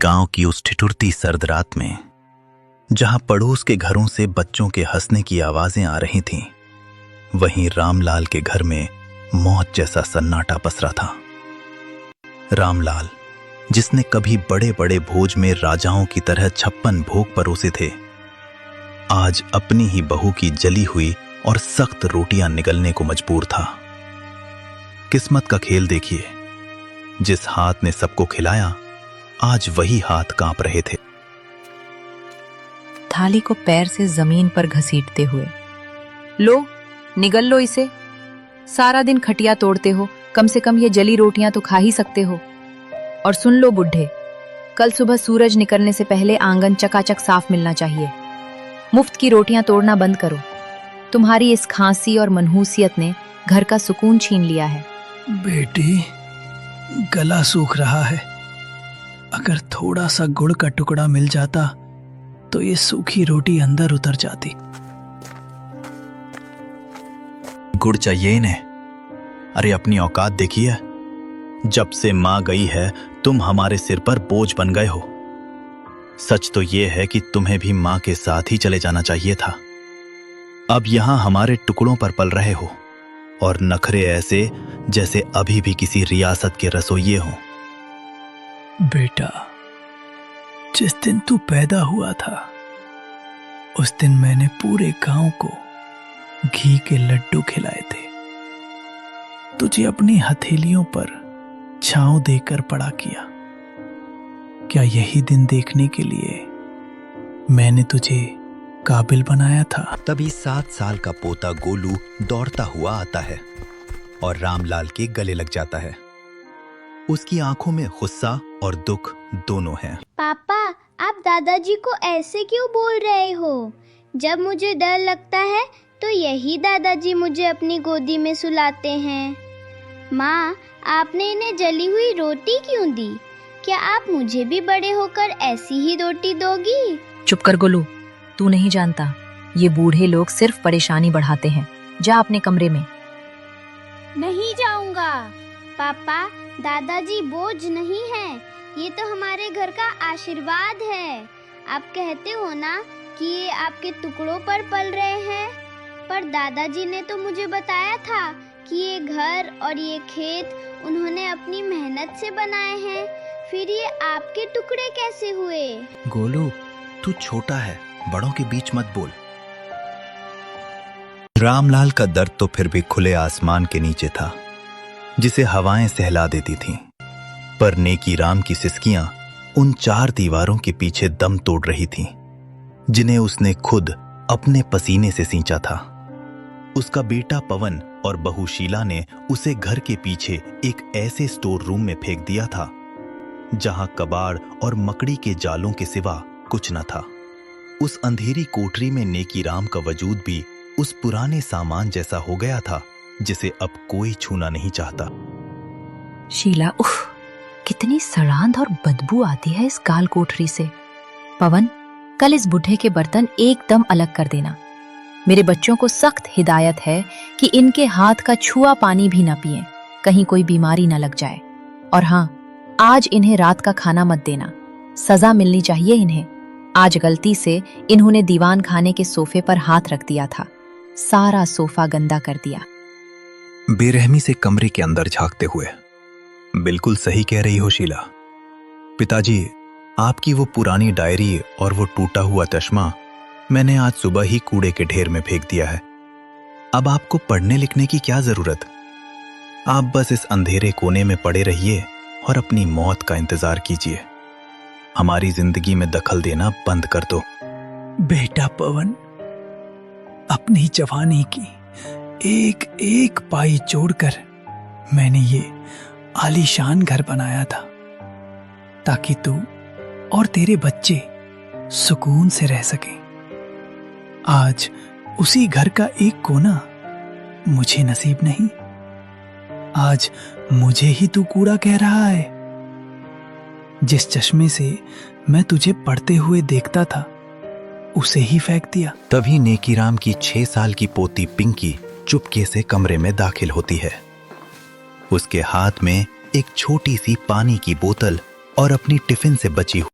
गांव की उस ठिठुरती सर्द रात में, जहां पड़ोस के घरों से बच्चों के हंसने की आवाजें आ रही थीं, वहीं रामलाल के घर में मौत जैसा सन्नाटा पसरा था। रामलाल, जिसने कभी बड़े बड़े भोज में राजाओं की तरह 56 भोग परोसे थे, आज अपनी ही बहू की जली हुई और सख्त रोटियां निगलने को मजबूर था। किस्मत का खेल देखिए, जिस हाथ ने सबको खिलाया, आज वही हाथ कांप रहे थे। थाली को पैर से जमीन पर घसीटते हुए, लो निगल लो इसे, सारा दिन खटिया तोड़ते हो, कम से कम ये जली रोटियां तो खा ही सकते हो। और सुन लो बुढ़े, कल सुबह सूरज निकलने से पहले आंगन चकाचक साफ मिलना चाहिए। मुफ्त की रोटियां तोड़ना बंद करो। तुम्हारी इस खांसी और मनहूसियत ने घर का सुकून छीन लिया है। बेटी, गला सूख रहा है। अगर थोड़ा सा गुड़ का टुकड़ा मिल जाता तो ये सूखी रोटी अंदर उतर जाती। गुड़ चाहिए इन्हें? अरे अपनी औकात देखिए। जब से मां गई है, तुम हमारे सिर पर बोझ बन गए हो। सच तो यह है कि तुम्हें भी मां के साथ ही चले जाना चाहिए था। अब यहां हमारे टुकड़ों पर पल रहे हो, और नखरे ऐसे जैसे अभी भी किसी रियासत के रसोइये हों। बेटा, जिस दिन तू पैदा हुआ था, उस दिन मैंने पूरे गांव को घी के लड्डू खिलाए थे। तुझे अपनी हथेलियों पर छांव देकर बड़ा किया। क्या यही दिन देखने के लिए मैंने तुझे काबिल बनाया था? तभी 7 साल का पोता गोलू दौड़ता हुआ आता है और रामलाल के गले लग जाता है। उसकी आंखों में गुस्सा और दुख दोनों हैं। पापा, आप दादाजी को ऐसे क्यों बोल रहे हो? जब मुझे डर लगता है तो यही दादाजी मुझे अपनी गोदी में सुलाते हैं। माँ, आपने इन्हें जली हुई रोटी क्यों दी? क्या आप मुझे भी बड़े होकर ऐसी ही रोटी दोगी? चुप कर गोलू, तू नहीं जानता, ये बूढ़े लोग सिर्फ परेशानी बढ़ाते हैं। जा अपने कमरे में। नहीं जाऊंगा। पापा, दादाजी बोझ नहीं है, ये तो हमारे घर का आशीर्वाद है। आप कहते हो ना कि ये आपके टुकड़ों पर पल रहे हैं, पर दादाजी ने तो मुझे बताया था कि ये घर और ये खेत उन्होंने अपनी मेहनत से बनाए हैं। फिर ये आपके टुकड़े कैसे हुए? गोलू, तू छोटा है, बड़ों के बीच मत बोल। रामलाल का दर्द तो फिर भी खुले आसमान के नीचे था, जिसे हवाएं सहला देती थीं। पर नेकी राम की सिसकियां उन 4 दीवारों के पीछे दम तोड़ रही थीं, जिन्हें उसने खुद अपने पसीने से सींचा था। उसका बेटा पवन और बहू शीला ने उसे घर के पीछे एक ऐसे स्टोर रूम में फेंक दिया था, जहां कबाड़ और मकड़ी के जालों के सिवा कुछ न था। उस अंधेरी कोठरी में नेकी राम का वजूद भी उस पुराने सामान जैसा हो गया था, जिसे अब कोई छूना नहीं चाहता। शीला, उफ, कितनी सड़ांध और बदबू आती है इस काल कोठरी से। पवन, कल इस बुढ़े के बर्तन एकदम अलग कर देना। मेरे बच्चों को सख्त हिदायत है कि इनके हाथ का छुआ पानी भी ना पिएं, कहीं कोई बीमारी ना लग जाए। और हाँ, आज इन्हें रात का खाना मत देना, सजा मिलनी चाहिए इन्हें। आज गलती से इन्होंने दीवान खाने के सोफे पर हाथ रख दिया था, सारा सोफा गंदा कर दिया। बेरहमी से कमरे के अंदर झांकते हुए, बिल्कुल सही कह रही हो शीला। पिताजी, आपकी वो पुरानी डायरी और वो टूटा हुआ चश्मा मैंने आज सुबह ही कूड़े के ढेर में फेंक दिया है। अब आपको पढ़ने लिखने की क्या जरूरत? आप बस इस अंधेरे कोने में पड़े रहिए और अपनी मौत का इंतजार कीजिए। हमारी जिंदगी में दखल देना बंद कर दो। बेटा पवन, अपनी जवानी की एक एक पाई जोड़कर मैंने ये आलीशान घर बनाया था, ताकि तू और तेरे बच्चे सुकून से रह सकें। आज उसी घर का एक कोना मुझे नसीब नहीं। आज मुझे ही तू कूड़ा कह रहा है। जिस चश्मे से मैं तुझे पढ़ते हुए देखता था, उसे ही फेंक दिया। तभी नेकीराम की 6 साल की पोती पिंकी चुपके से कमरे में दाखिल होती है। उसके हाथ में एक छोटी सी पानी की बोतल और अपनी टिफिन से बची